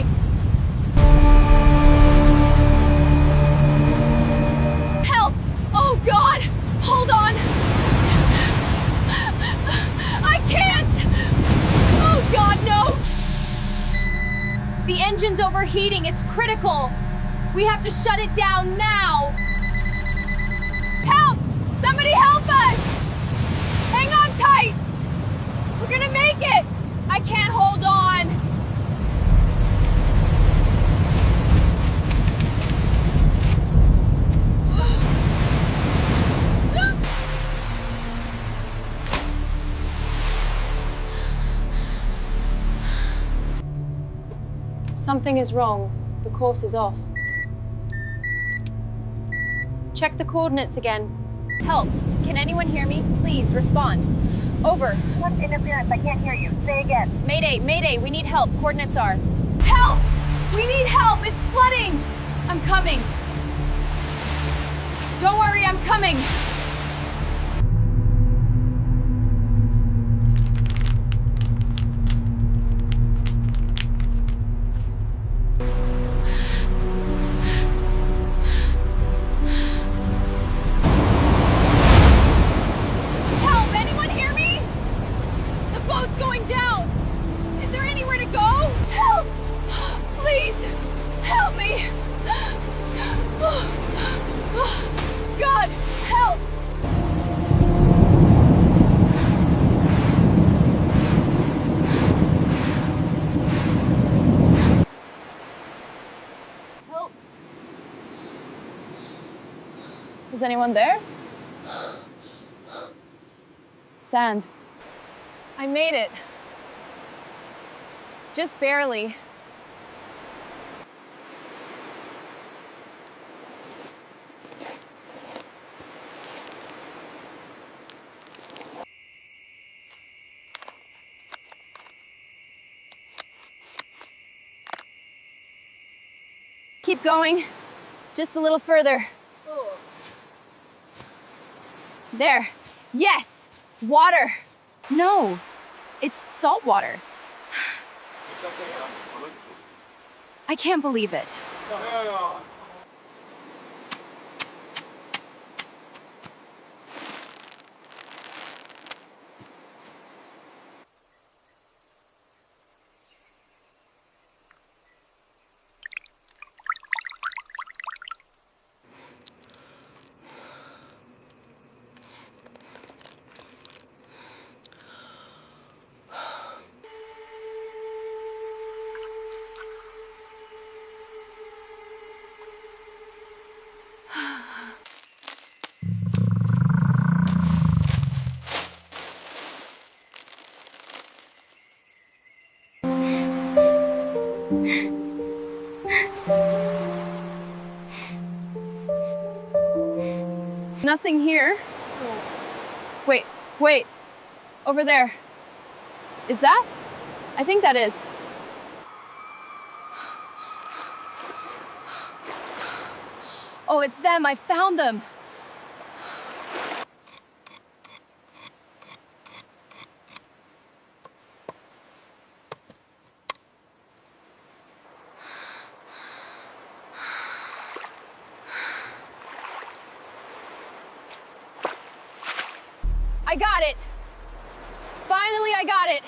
quickly. Help! Oh God! Hold on! I can't! Oh God, no! The engine's overheating, it's critical! We have to shut it down now! Help! Somebody help us! Hang on tight! We're gonna make it! I can't hold on! Something is wrong. The course is off. Check the coordinates again. Help! Can anyone hear me? Please respond. Over. What interference? I can't hear you. Say again. Mayday, mayday, we need help. Coordinates are. Help! We need help! It's flooding! I'm coming. Don't worry, I'm coming. Help! Anyone hear me? The boat's going down! Is there anywhere to go? Help! Please! Help me! God! Help! Help! Is anyone there? Sand. I made it. Just barely. Keep going. Just a little further. There. Yes! Water! No, it's salt water. I can't believe it. Nothing here. Wait. Over there. Is that? I think that is. Oh, it's them. I found them. I got it. Finally, I got it.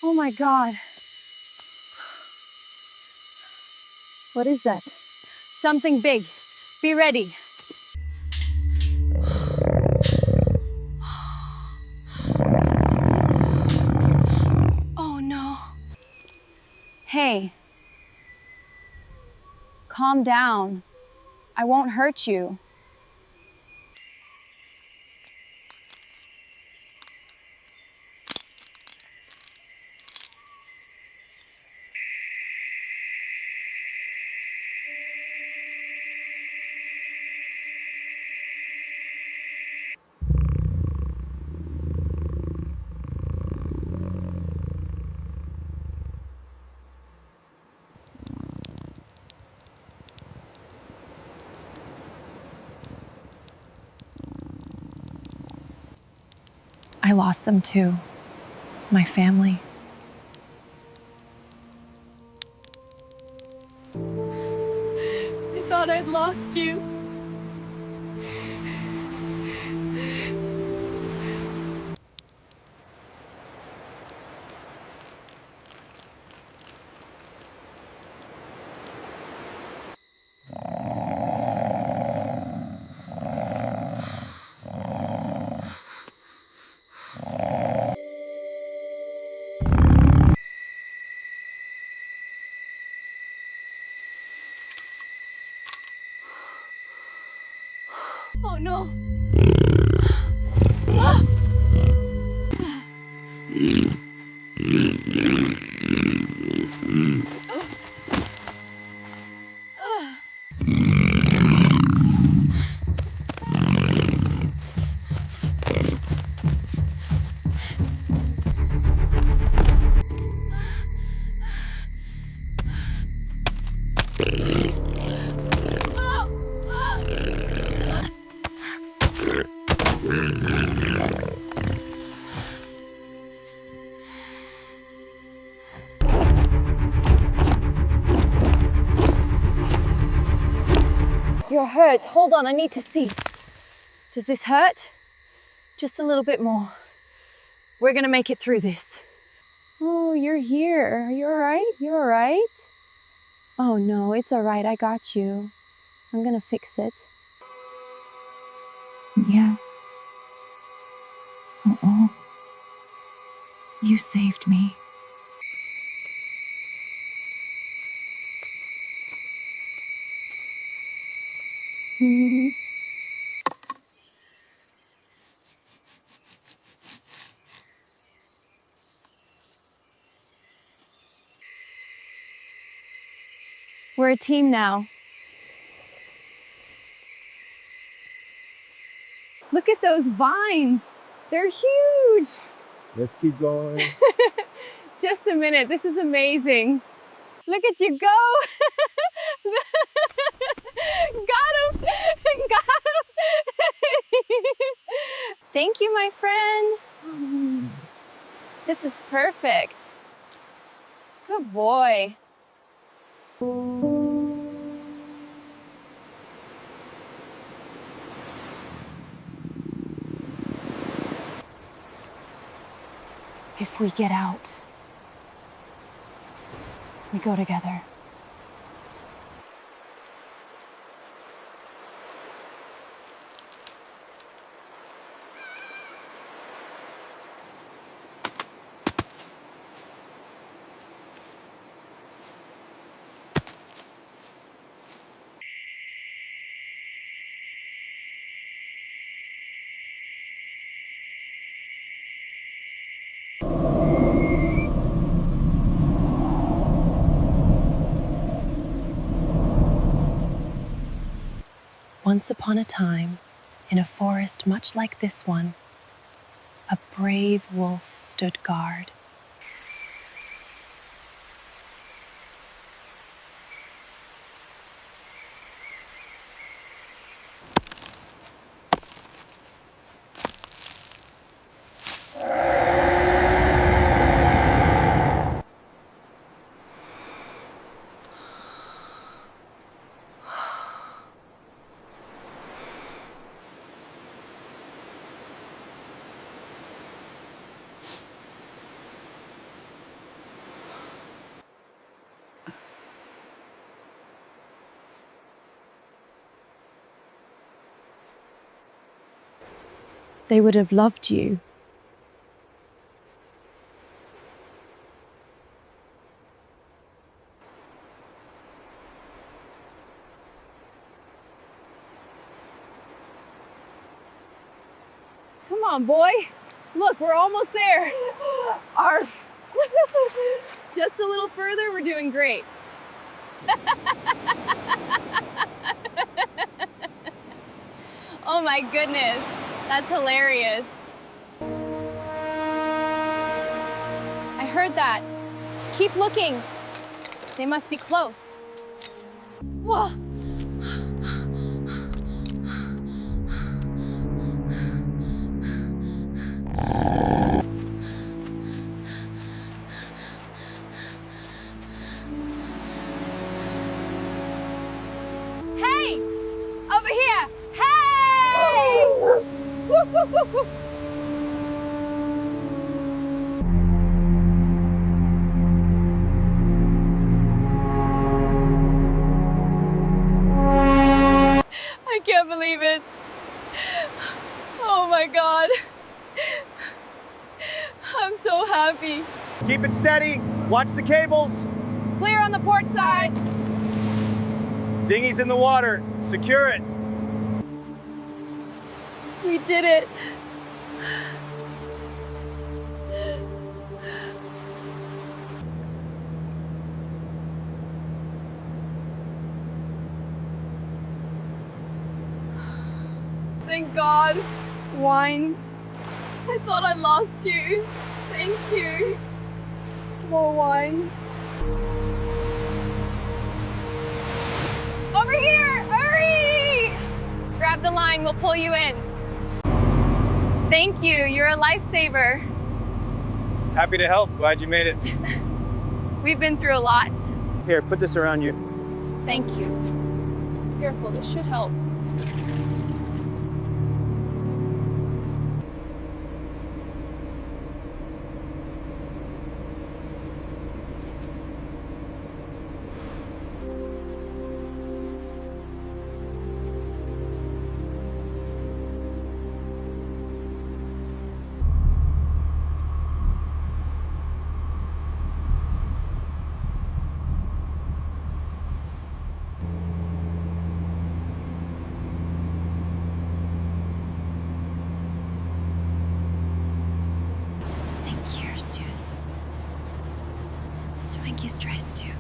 Oh my God. What is that? Something big. Be ready. calm down. I won't hurt you. I lost them too. My family. I thought I'd lost you. Oh no. You're hurt. Hold on, I need to see. Does this hurt? Just a little bit more. We're gonna make it through this. Oh, you're here. Are you all right? You all right? Oh no, it's all right. I got you. I'm gonna fix it. Yeah. Uh-oh. You saved me. We're a team now. Look at those vines. They're huge. Let's keep going. Just a minute. This is amazing. Look at you go. Got him. Got him. Thank you, my friend. This is perfect. Good boy. If we get out, we go together. Once upon a time, in a forest much like this one, a brave wolf stood guard. They would have loved you. on, boy. Look, we're almost there. Arf. Just a little further, we're doing great. Oh my goodness, that's hilarious. I heard that. Keep looking. They must be close. Whoa. Hey! Over here! Hey! Woo, woo, woo, woo. I can't believe it. Oh my God. I'm so happy. Keep it steady. Watch the cables. Clear on the port side. Dinghy's in the water. Secure it. We did it. Thank God. Wines. I thought I lost you. Thank you. More wines. Over here! Hurry! Grab the line, we'll pull you in. Thank you. You're a lifesaver. Happy to help. Glad you made it. We've been through a lot. Here, put this around you. Thank you. Careful, this should help. Stu's. Just to make you stressed too.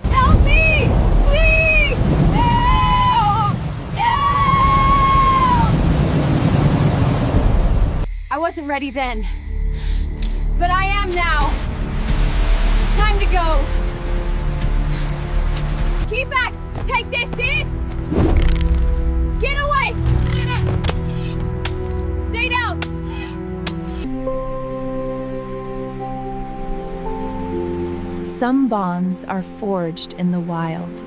Help me! Please! Help! Help! I wasn't ready then, but I am now. Time to go. Keep back! Take this, sis! Get away! Stay down! Some bonds are forged in the wild.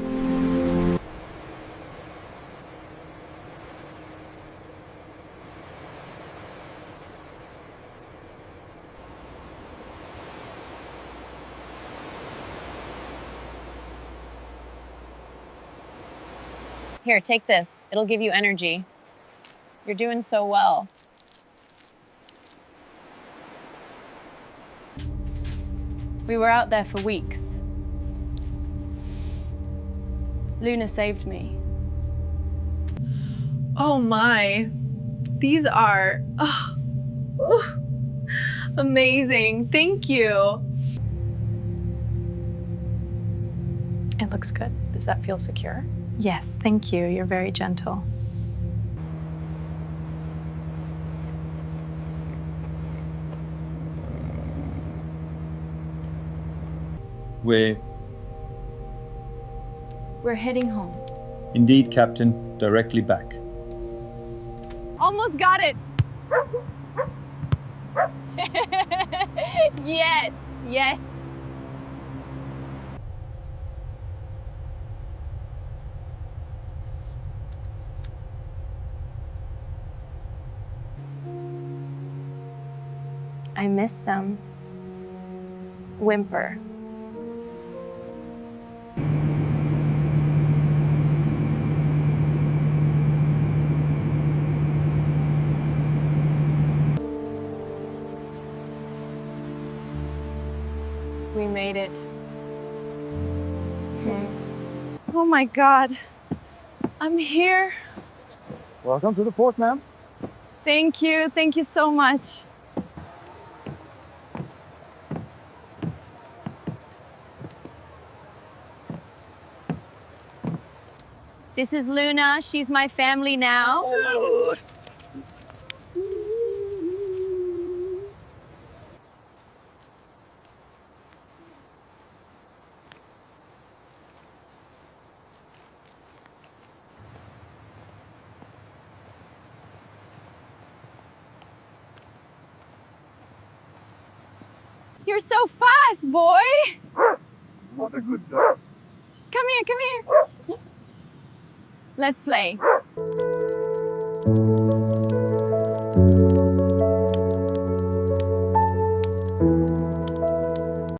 Here, take this. It'll give you energy. You're doing so well. We were out there for weeks. Luna saved me. Oh my, these are amazing. Thank you. It looks good. Does that feel secure? Yes, thank you. You're very gentle. We're heading home. indeed, Captain, directly back. Almost got it. Yes, yes. I miss them. Whimper. we made it. Oh my God. I'm here. Welcome to the port, ma'am. Thank you. Thank you so much. This is Luna. She's my family now. You're so fast, boy. What a good dog. Come here, come here. Let's play.